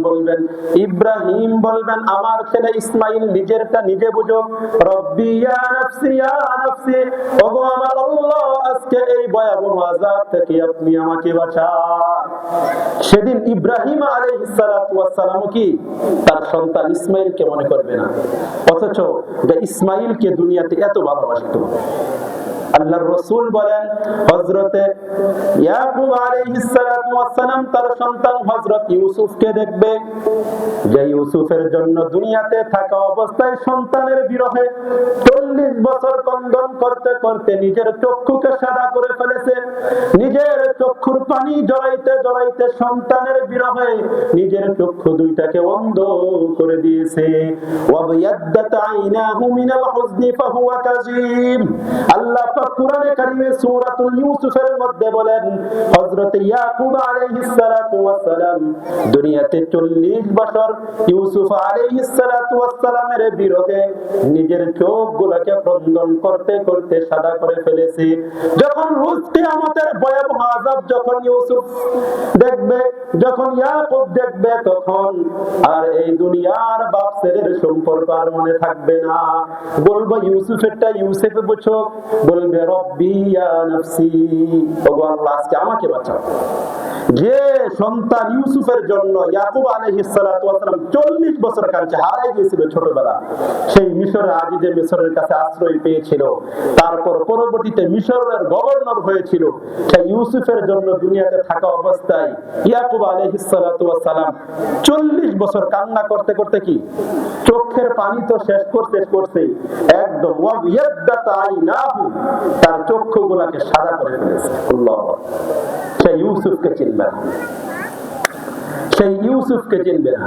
বলবেন, ইব্রাহিম বলবেন আমার ছেলে ইসমাইল নিজেরটা নিজে বুঝুক, রব্বি ইয়া নাফসি ইয়া নাফসি, ওগো আমার আল্লাহ আজকে এই ভয়াবহ আযাব থেকে আপনি আমাকে বাঁচান। সেদিন ইব্রাহিম আলাইহিস সালাতু ওয়াস সালাম কি তার সন্তান ইসমাইলকে মনে করবে না, অথচ ইসমাইলকে দুনিয়াতে এত ভালোবাসতো। আল্লাহর রাসূল বলেন হযরতে ইয়াকুব আলাইহিস সালাতু ওয়াস সালাম তার সন্তান হযরত ইউসুফকে দেখবে, যে ইউসুফের জন্য দুনিয়াতে থাকা অবস্থায় সন্তানের বিরহে 40 বছর ক্রন্দন করতে করতে নিজের চক্ষুকে সাদা করে ফেলেছে, নিজের চক্ষুর পানি জড়াইতে জড়াইতে সন্তানের বিরহে নিজের চক্ষু দুইটাকে অন্ধ করে দিয়েছে। ওয়াবিয়াদ্দাত আইনাহু মিনাল হুজনি ফাহুয়া কাযীম। আল্লাহ কুরআনে কারীমে সূরাতুল ইউসুফের মধ্যে বলেন হযরত ইয়াকুব আলাইহিস সালাতু ওয়াস সালাম দুনিয়াতে 40 বছর ইউসুফ আলাইহিস সালাতু ওয়াস সালামের বিরহে নিজের চোখগুলোকে ক্রন্দন করতে করতে সাদা করে ফেলেছে। যখন রোজ কিয়ামতের ভয়াবহ আযাব যখন ইউসুফ দেখবে, যখন ইয়াকুব দেখবে, তখন আর এই দুনিয়ার বাপ ছেলের সম্পর্ক আর মনে থাকবে না। বলবো ইউসুফেরটা ইউসুফ বুঝো, বলবে রব্বি ইয়া নাফসি, ওগো আল্লাহ আজকে আমাকে বাঁচাও। যে সন্তান ইউসুফের জন্য ইয়াকুব আলাইহিস সালাতু ওয়াস সালাম 40 বছর কাছে হারিয়ে গিয়েছিল ছোটবেলা, সেই মিশরের আজিজে মিশরের কাছে আশ্রয় পেয়েছিল, তারপর পরবর্তীতে মিশরের গভর্নর হয়েছিল, সেই ইউসুফের জন্য দুনিয়াতে থাকা অবস্থায় ইয়াকুব আলাইহিস সালাতু ওয়াস সালাম 40 বছর কান্না করতে করতে কি চোখের পানি তো শেষ করতে একদম ওয়াবিয়াদ্দাত আইনাহু, তার চক্ষুগুলোকে সাদা করে ফেলেছে। আল্লাহ, সেই ইউসুফকে চিনবে না, সেই ইউসুফকে চিনবে না।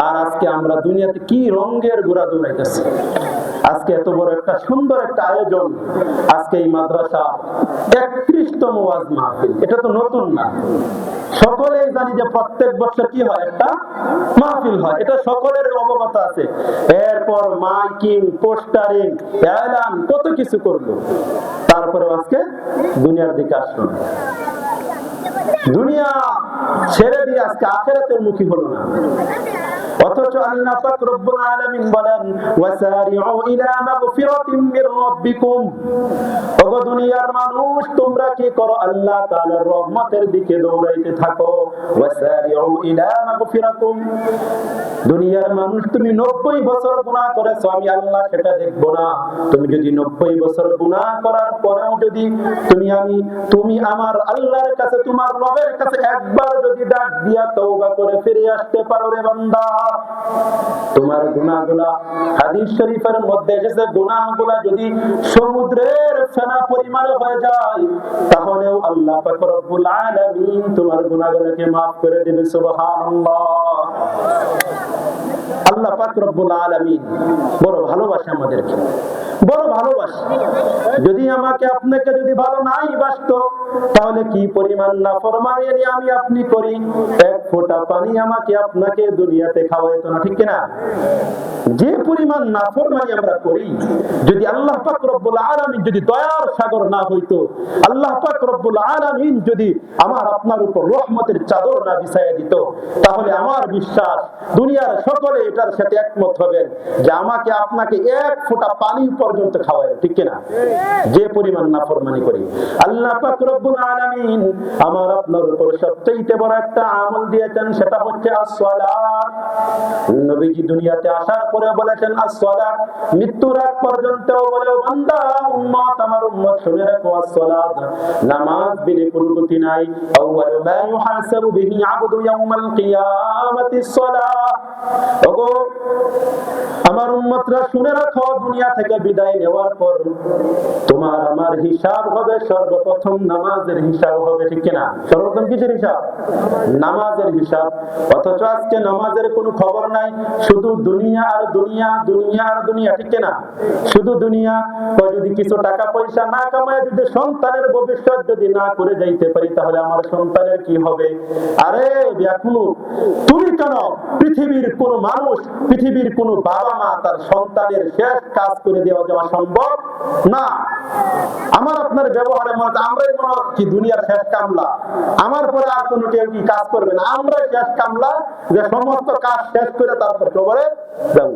আর আজকে আমরা দুনিয়াতে কি রঙের ঘোড়া দৌড়াইতেছি। আজকে এত বড় একটা সুন্দর একটা আয়োজন, আজকে এই মাদ্রাসা 31তম ওয়াজ মাহফিল, এটা তো নতুন না, সকলেই জানি যে প্রত্যেক বছর কি হয় একটা মাহফিল হয়, এটা সকলের অবগত আছে। এরপর মাইকিং, পোস্টারিং, এলান কত কিছু করলো, তারপরে আজকে দুনিয়ার দিকে আসলো, দুনিয়া ছেড়ে দিয়ে আজকে আখিরাতের মুখী হলো না। অথচ আল্লাহ পাক রব্বুল আলামিন বলেন ওয়াসারিউ ইলা মাগফিরাতিন মির রাব্বিকুম, ওগো দুনিয়ার মানুষ তোমরা কি করো, আল্লাহ তাআলার রহমতের দিকে দৌড়াইতে থাকো। ওয়াসারিউ ইলা মাগফিরাতিন, দুনিয়ার মানুষ তুমি 90 বছর গুনাহ করেছো, আমি আল্লাহ সেটা দেখব না। তুমি যদি 90 বছর গুনাহ করার পরেও যদি তুমি আমার আল্লাহর কাছে, তোমার রবের কাছে একবার যদি ডাক দিয়া তওবা করে ফিরে আসতে পারো রে বান্দা, তোমার গুনাহগুলা, হাদিস শরীফের মধ্যে এসেছে গুনাহগুলা যদি সমুদ্রের ফেনা পরিমাণ হয়ে যায়, তাহলেও আল্লাহ পাক রব্বুল আলামিন তোমার গুনাহগুলোকে maaf করে দিবেন। সুবহানাল্লাহ। আল্লাহ পাক রব্বুল আলামিন বড় ভালোবাসে আমাদেরকে, বড় ভালোবাসে। যদি আমাকে আপনাকে যদি ভালো নাই বাসতো, তাহলে কি পরিমাণ নাফরমানি আমি আপনি করি, এক ফোঁটা পানি আমাকে আপনাকে দুনিয়াতে খাওয়াইতো না, ঠিক কিনা? যে পরিমাণ নাফরমানি আমরা করি, যদি আল্লাহ পাক রব্বুল আলামিন যদি দয়ার সাগর না হইতো, আল্লাহ পাক রব্বুল আলামিন যদি আমার আপনার উপর রহমতের চাদর না বিছাইয়া দিত, তাহলে আমার বিশ্বাস দুনিয়ার সকলে এটার সাথে একমত হবেন যে আমাকে আপনাকে এক ফোঁটা পানি পর্যন্ত খাওয়ায়, ঠিক কিনা? যে পরিমাণ নাফরমানি করি। আল্লাহ পাক রব্বুল আলামিন আমার আপনার উপর সবচেয়ে বড় একটা আমল দিয়েছেন, সেটা হচ্ছে as-সালাত। নবীজি দুনিয়াতে আসার পরে বলেছেন as-সালাত, মৃত্যুর আগ পর্যন্ত বলেও বান্দা উম্মত, আমার উম্মত শুনে রাখো, as-সালাত, নামাজ বিনে কোনো গতি নাই। আউয়ালু মা ইউহাসাবু বিহি আবদু ইয়াউমাল কিয়ামাতি as-সালাত। ওগো আমার উম্মতরা শুনে রাখো, দুনিয়া থেকে বিদায় নেওয়ার পর তোমার আমার হিসাব হবে সর্বপ্রথম নামাজের হিসাব হবে, ঠিক কিনা? সর্বপ্রথম কিসের হিসাব? নামাজের হিসাব। অথচ আজকে নামাজের কোনো খবর নাই, শুধু দুনিয়া আর দুনিয়া, দুনিয়া আর দুনিয়া, ঠিক কিনা? শুধু দুনিয়া। যদি কিছু টাকা পয়সা না কামায় যদি সন্তানের ভবিষ্যৎ যদি না করে যাইতে পারি, তাহলে আমার সন্তানের কি হবে? আরে ব্যাকুল, তুমি কেন পৃথিবীর কোন মানুষ, পৃথিবীর কোন বাবা মা তার সন্তানের শেষ কাজ করে দেওয়া যাওয়া সম্ভব না। আমার আপনার ব্যবহারে মনে আমরাই মনে কি দুনিয়ার শেষ কামলা, আমার পরে আর কোনো কেউ কি কাজ করবে না, আমরাই শেষ কামলা, যে সমস্ত কাজ শেষ করে তারপর কবরে যাব।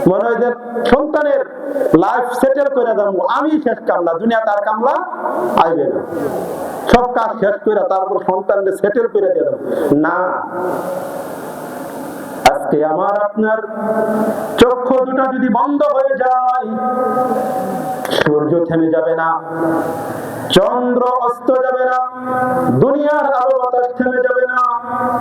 মনে হয় যে সন্তানের লাইফ সেটেল করে দেবো, আমি শেষ কামলা, দুনিয়া তার কামলা আইবে না, সব কাজ শেষ করে তারপর সন্তানকে সেটেল করে দিয়ে দেবো না। আজকে আমার আপনার চক্ষু দুটো যদি বন্ধ হয়ে যায়, সূর্য থেমে যাবে না, চন্দ্র অস্ত যাবে না, দুনিয়ার আলো বাতাস থেমে যাবে না,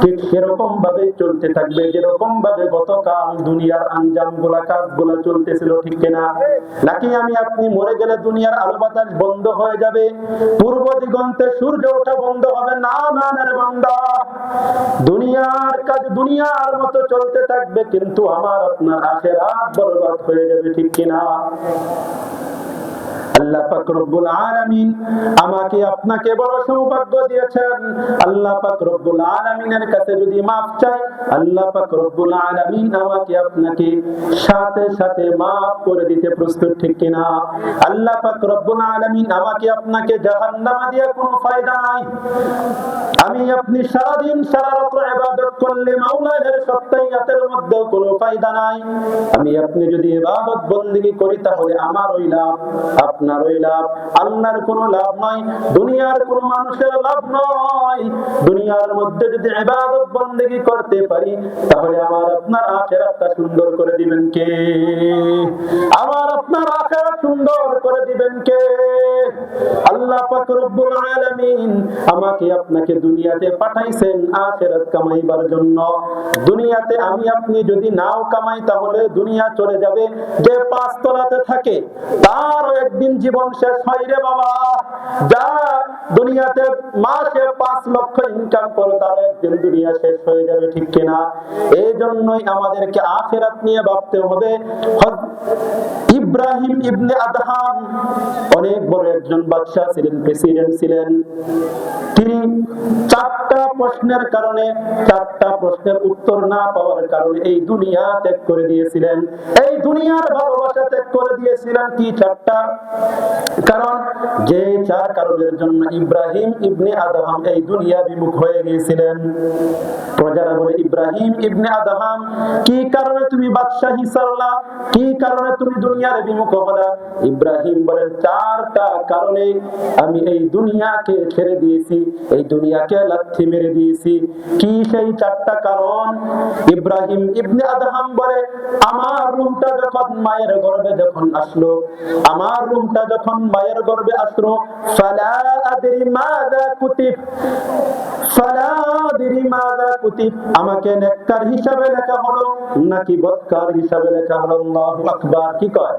ঠিক সেরকম ভাবে চলতে থাকবে যেরকম ভাবে গতকাল দুনিয়ার আঞ্জাম গুলা কাজগুলা চলতেছিল, ঠিক কিনা? নাকি আমি আপনি মরে গেলে দুনিয়ার আলো বাতাস বন্ধ হয়ে যাবে, পূর্ব দিগন্তে সূর্য ওঠা বন্ধ হবে না? না রে বান্দা, দুনিয়ার কাজ দুনিয়ার মতো চলতে থাকবে, কিন্তু আমার আপনার আখিরাত বরবাদ হয়ে যাবে, ঠিক কিনা? আল্লাহ পাক রব্বুল আলামিন আমাকে আপনাকে বড় সৌভাগ্য দিয়েছেন। আল্লাহ পাক রব্বুল আলামিনের কাছে যদি মাফ চাই, আল্লাহ পাক রব্বুল আলামিন আমাকে আপনাকে সাথে সাথে মাফ করে দিতে প্রস্তুত, ঠিক কিনা? আল্লাহ পাক রব্বুল আলামিন আমাকে আপনাকে জাহান্নামে দিয়ে কোনো ফায়দা নাই। আমি আপনি সারাদিন সারা রাত ইবাদত করলে মাওলার সত্তায়াতের মধ্যে কোনো ফায়দা নাই। আমি আপনি যদি ইবাদত বندگی করি তাহলে আমার ওই লাভ, আপনার ওই লাভ, আল্লাহর কোনো লাভ নয়, দুনিয়ার কোনো মানুষের লাভ নয়। দুনিয়ার মধ্যে যদি ইবাদত বندگی করতে পারি তাহলে আমার আপনার আখিরাতটা সুন্দর করে দিবেন কে? আমার আপনার আখিরাত সুন্দর করে দিবেন কে? আল্লাহ পাক রব্বুল আলামিন আমাকে আপনাকে দুনিয়াতে পাঠাইছেন আখিরাত কামাইবার জন্য। দুনিয়াতে আমি আপনি যদি নাও কামাই তাহলে দুনিয়া চলে যাবে। যে 5 তলাতে থাকে তারও একদিন জীবন শেষ হয় রে বাবা। যা দুনিয়াতে মাসে 5 লক্ষ ইনকাম করে তার একদিন দুনিয়া শেষ হয়ে যাবে, ঠিক কিনা? এই জন্যই আমাদেরকে আখিরাত নিয়ে ভাবতে হবে। ইব্রাহিম ইবনে আদহাম অনেক বড় একজন বাদশা ছিলেন, প্রেসিডেন্ট ছিলেন। তিনি 4টা প্রশ্নের কারণে, 4টা প্রশ্নের উত্তর না পাওয়ার কারণে এই দুনিয়া ত্যাগ করে দিয়েছিলেন। এই দুনিয়ার ভালোবাসা ত্যাগ করে দিয়েছিলেন। কি 4টা কারণ? যে 4 কারণের জন্য ইব্রাহিম ইবনে আদহাম এই দুনিয়া বিমুখ হয়ে গিয়েছিলেন। প্রজারা বলে, ইব্রাহিম ইবনে আদহাম কি কারণে তুমি বাদশাহী ছাড়লা? কি কারণে তুমি দুনিয়ার বিমুখ হলা? ইব্রাহিম বলেন, 4টা কারণে আমি এই দুনিয়াকে ছেড়ে দিয়েছি, এই দুনিয়াকে লাথি মেরে দিয়েছি। কি সেই 4টা কারণ? ইব্রাহিম ইবনে আদহাম বলে, আমার রূহটা যখন মায়ের গর্ভে যখন আসলো, আমার রূহটা যখন মায়ের গর্ভে আসলো, ফালা আদরি মাযা কুতিব, ফালা আদরি মাযা কুতিব, আমাকে নেককার হিসাবে লেখা হলো নাকি বদকার হিসাবে লেখা হলো? আল্লাহু আকবার। কি কয়?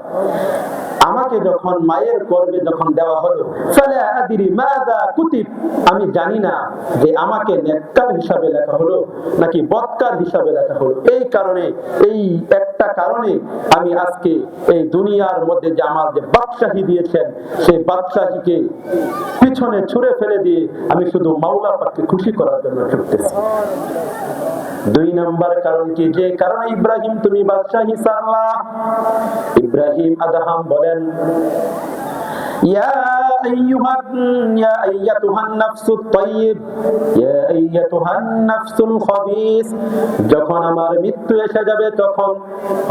আমাকে যখন মায়ের গর্ভে যখন দেওয়া হলো, ফালা আদরি মাযা কুতিব, আমি জানি না যে আমাকে নেককার হিসাবে লেখা হলো নাকি বদকার হিসাবে লেখা হলো। এই কারণে, এই একটা কারণে আমি আজকে এই দুনিয়ার মধ্যে যে আমার যে বাদশাহী দিয়েছেন, সেই বাদশাহীকে পিছনে ছুঁড়ে ফেলে দিয়ে আমি শুধু মাওলা পাককে খুশি করার জন্য ছুটতেছি। 2 নাম্বার কারণ কি? যে কারণে ইব্রাহিম তুমি বাদশাহী ছাড়লা। ইব্রাহিম আদহাম বলেন, ইয়া আইয়াতুহান নাফসুত তাইয়্যিব, ইয়া আইয়াতুহান নাফসুল খাবিস, যখন আমার মৃত্যু এসে যাবে তখন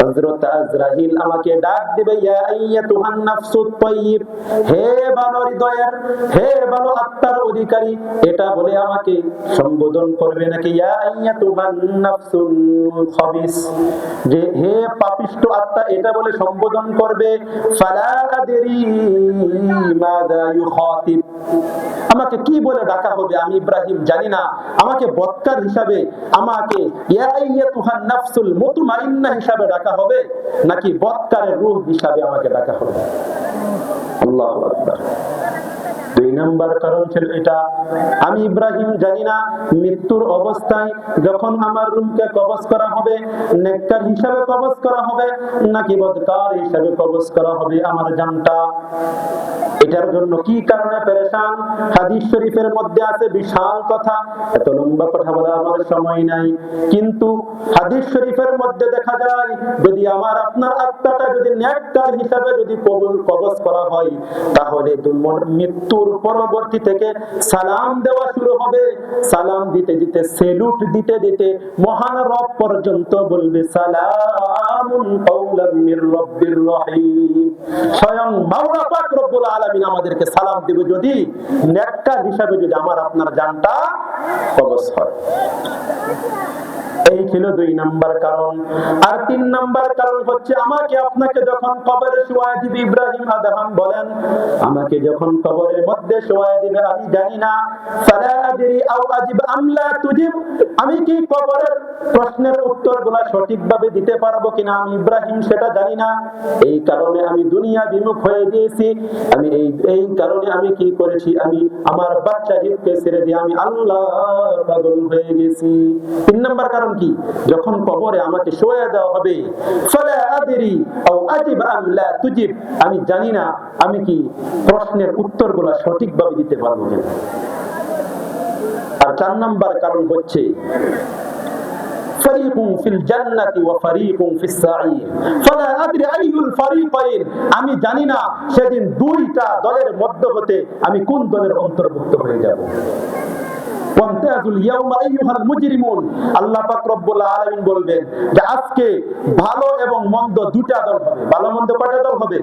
হযরত আজরাইল আমাকে ডাক দিবে, ইয়া আইয়াতুহান নাফসুত তাইয়্যিব, হে ভালো হৃদয়ের, হে ভালো আত্মার অধিকারী, এটা বলে আমাকে সম্বোধন করবে নাকি ইয়া আইয়াতুহান নাফসুল খাবিস, যে হে পাপিষ্ঠ আত্মা, এটা বলে সম্বোধন করবে। ফালা আদরি মাযা ইউখাতিব, আমাকে কি বলে ডাকা হবে আমি ইব্রাহিম জানি না। আমাকে বদকার হিসাবে, আমাকে ইয়া আইয়াতুহান নাফসুল মুতমাইন্না হিসাবে ডাকা হবে নাকি বদকারের রূহ হিসাবে আমাকে ডাকা হবে? আল্লাহু আকবার। দুই নাম্বার কারণ ছিল এটা, আমি ইব্রাহিম জানি না মৃত্যুর অবস্থায় যখন আমার রূহকে কবজ করা হবে, নেককার হিসাবে কবজ করা হবে নাকি বদকার হিসাবে কবজ করা হবে আমার জানটা। এটার জন্য কি কারণে পেরেশান, হাদিস শরীফের মধ্যে আছে বিশাল কথা, এত লম্বা কথা বলা আমার সময় নাই। কিন্তু হাদিস শরীফের মধ্যে দেখা যায় যদি আমার আপনার আত্মাটা যদি নেককার হিসাবে যদি কবজ করা হয়, তাহলে মৃত্যুর পরবর্তী থেকে সালাম দেওয়া শুরু হবে। সালাম দিতে দিতে, সেলুট দিতে দিতে মহান রব পর্যন্ত বলবে সালামুন কাওলাম মির রাব্বির রহিম। স্বয়ং মাওলা পাক রব্বুল আলামিন আমাদেরকে সালাম দিবে যদি নেককার হিসাবে যদি আমার আপনার জানটা কবজ হয়। এই ছিল দুই নাম্বার কারণ। আর তিন নাম্বার কারণ হচ্ছে আমাকে আপনাকে যখন কবরে শোয়া দিবে, ইব্রাহিম আদম বলেন আমাকে যখন কবরের মধ্যে শোয়া দিবে, আমি জানি না ফালা আদরি আও আজিব আম লা তুজিব, আমি কি কবরের প্রশ্নের উত্তরগুলো সঠিকভাবে দিতে পারবো কিনা আমি ইব্রাহিম সেটা জানি না। এই কারণে আমি দুনিয়া বিমুখ হয়ে গিয়েছি। আমি এই কারণে আমি কি করেছি, আমি আমার বাচ্চা হিতকে ছেড়ে দিয়ে আমি আল্লাহ পাগল হয়ে গেছি। তিন নাম্বার কারণ কি, যখন কবরে আমাকে শোয়া দেওয়া হবে, ফালা আদরি আও আজিব আম লা তুজিব, আমি জানি না আমি কি প্রশ্নের উত্তরগুলো সঠিকভাবে দিতে পারবো কিনা। আর চার নাম্বার কারণ হচ্ছে ফারিকুন ফিল জান্নাতি ওয়া ফারিকুন ফিস সাঈর ফালা আদরি আইয়ুল ফারিকাইন, আমি জানি না সেদিন দুইটা দলের মধ্য হতে আমি কোন দলের অন্তর্ভুক্ত হয়ে যাব। ওয়ামতাজুল ইয়াওমা আইয়ুহাল মুজরিমুন, আল্লাহ পাক রব্বুল আলামিন বলবেন যে আজকে ভালো এবং মন্দ দুইটা দল হবে। ভালো মন্দ কয়টা দল হবে?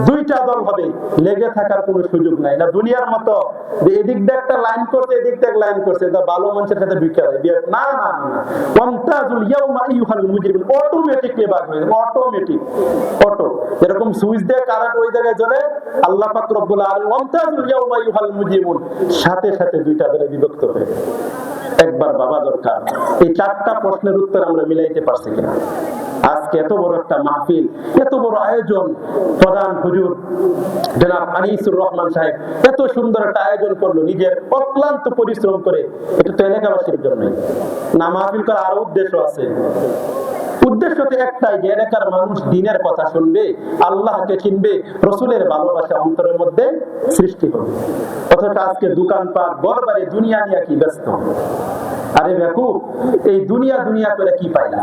দুইটা দল হবে। লেগে থাকার কোনো সুযোগ নাই। না দুনিয়ার মতো যে এদিক দিয়ে একটা লাইন করতে এদিক থেকে লাইন করছে, এটা ভালো মানুষের সাথে বিকার না না না। ওয়ামতাজুল ইয়াওমা আইয়ুহাল মুজরিমুন, অটোমেটিকলি ভাগ হয়ে যাবে, অটোমেটিক অটো, যেরকম সুইচ দিয়ে কারেন্ট ওই জায়গায় জ্বলে, আল্লাহ পাক রব্বুল আলামিন ওয়ামতাজুল ইয়াওমা আইয়ুহাল মুজরিমুন, সাথে সাথে দুইটা দলে বিভক্ত হবে। একবার ভাবা দরকার এই চারটা প্রশ্নের উত্তর আমরা মিলাইতে পারছি কিনা। আজকে এত বড় একটা মাহফিল, এত বড় আয়োজন, প্রধান হুজুর জনাব আনিসুর রহমান সাহেব এত সুন্দর একটা আয়োজন করলো নিজের অক্লান্ত পরিশ্রম করে। এটা তো এলাকাবাসীর জন্য না, মাহফিল করার আরো উদ্দেশ্য আছে। উদ্দেশ্য তো একটাই যে এলাকার মানুষ দ্বীনের কথা শুনবে, আল্লাহকে চিনবে, রাসূলের ভালোবাসা অন্তরের মধ্যে সৃষ্টি হবে। অথচ আজকে দোকানপাট বরবারে দুনিয়া নিয়ে কি ব্যস্ত। আরে বেকুব, এই দুনিয়া দুনিয়া করে কি পাইলা?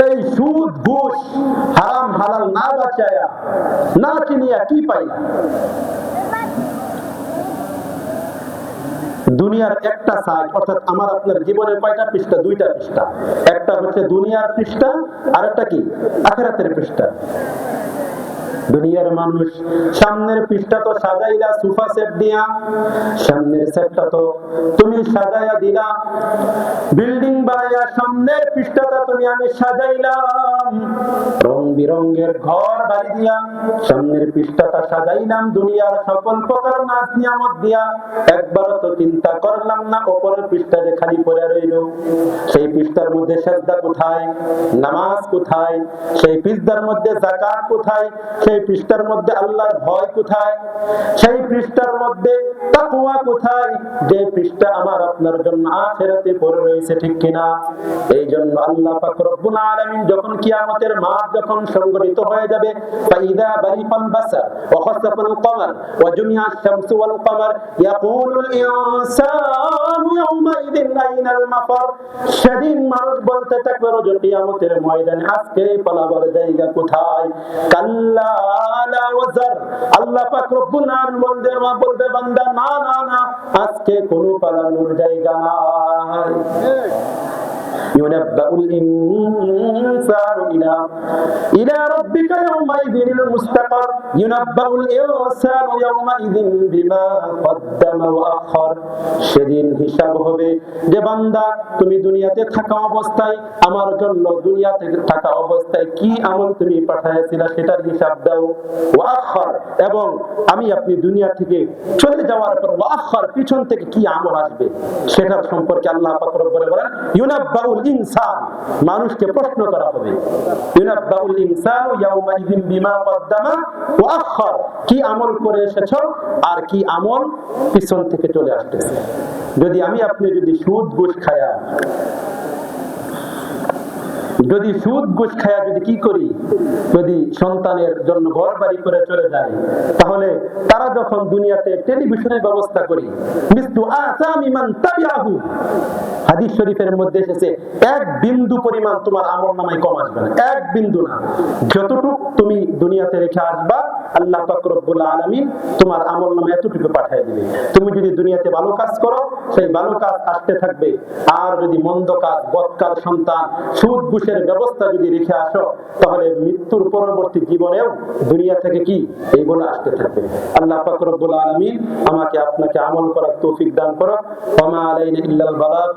এই সুদ ঘুষ হারাম হালাল না বাঁচায়া না চিনিয়া কি পাইলা? দুনিয়ার একটা সাইড, অর্থাৎ আমার আপনার জীবনের কয়টা পৃষ্ঠা? দুইটা পৃষ্ঠা। একটা হচ্ছে দুনিয়ার পৃষ্ঠা, আর একটা কি আখিরাতের পৃষ্ঠা। দুনিয়ার মানুষ সামনের পৃষ্ঠা তো সাজাইলা সোফা সেট দিয়া, সামনের সেটটা তো তুমি সাজাইয়া দিলা, বিল্ডিং বানাইয়া সামনের পৃষ্ঠাটা তুমি আমি সাজাইলাম, রং বিরঙের ঘর বাড়ি দিয়া সামনের পৃষ্ঠাটা সাজাইলাম দুনিয়ার সকল প্রকার নাজ নিয়ামত দিয়া। একবার তো চিন্তা করলাম না উপরের পৃষ্ঠা যে খালি পড়ে রইল, সেই পৃষ্ঠার মধ্যে সিজদা কোথায়, নামাজ কোথায়, সেই পৃষ্ঠার মধ্যে যাকাত কোথায়, সেই পৃষ্ঠার মধ্যে আল্লাহর ভয় কোথায়, সেই পৃষ্ঠার মধ্যে তাকওয়া কোথায়, যে পৃষ্ঠা আমার আপনার জন্য আখিরাতে পড়ে রয়েছে, ঠিক কিনা? এই জন্য আল্লাহ পাক রব্বুল আলামিন যখন কিয়ামতের মাঠ যখন সংগঠিত হয়ে যাবে, ফাইদা বারিকাল বাসার ওয়া খাসাফাল কমার ওয়া জুমিআশ শামসু ওয়াল কমার ইয়াকুলুল ইনসানু ইয়াওমাইযিন আইনাল মাফার, সেদিন মানুষ বলতে থাকবে রোজ কিয়ামতের ময়দানে আজকে পালাবার জায়গা কোথায়? কাল্লা লা ওয়াজার, আল্লাহ পাক রব্বুল আলামিন বলবে বান্দা না না না, আজকে কোনো পালানোর জায়গা নাই। ইউনাব্বাউল ইনসানু ইলা রাব্বিকা ইয়াওমাইযিনিল মুস্তাকার, ইউনাব্বাউল ইনসানু ইয়াওমাইযিন বিমা কদ্দামা ওয়া আখার, সেদিন হিসাব হবে যে বান্দা তুমি দুনিয়াতে থাকা অবস্থায় আমার জন্য দুনিয়াতে থাকা অবস্থায় কি আমল তুমি পাঠাইছিলা সেটার হিসাব দাও। ওয়া আখার, এবং আমি আপনি দুনিয়া থেকে চলে যাওয়ার পর ওয়া আখার পিছন থেকে কি আমল আসবে সেটার সম্পর্কে আল্লাহ পাক রব্বুল বলেন ইউনাব্বাউল ইনসান, মানুষকে প্রশ্ন করা হবে। ইউনাব্বাউল ইনসানু ইয়াউমাইযিন বিমা কদ্দামা ওয়া আখখার, কি আমল করে এসেছো আর কি আমল পিছন থেকে চলে আসতেছে। যদি আমি আপনি যদি সুদ ঘুষ খায়া যদি কি করি, যদি সন্তানের জন্য ঘর বাড়ি করে চলে যায়, তাহলে তারা যখন দুনিয়াতে টেলিভিশনের ব্যবস্থা করি, মিসলু আসামি মান তাবিআহু, হাদিস শরীফের মধ্যে এসেছে এক বিন্দু পরিমাণ তোমার আমলনামায় কম আসবে না, এক বিন্দু না। যতটুকু তুমি দুনিয়াতে রেখে আসবা, আল্লাহ পাক রব্বুল আলামিন তোমার আমলনামায় এতটুকু পাঠিয়ে দিবে। তুমি যদি দুনিয়াতে ভালো কাজ করো, সেই ভালো কাজ আসতে থাকবে, আর যদি মন্দ কাজ, বদকার সন্তান, সুদ ঘুষের ব্যবস্থা যদি রেখে আসো, তাহলে মৃত্যুর পরবর্তী জীবনেও দুনিয়া থেকে কি এইগুলো আসতে থাকবে। আল্লাহ পাক রব্বুল আলামিন আমাকে আপনাকে আমল করার তৌফিক দান করো। ওয়া মা আলাইনা ইল্লাল বালাগ।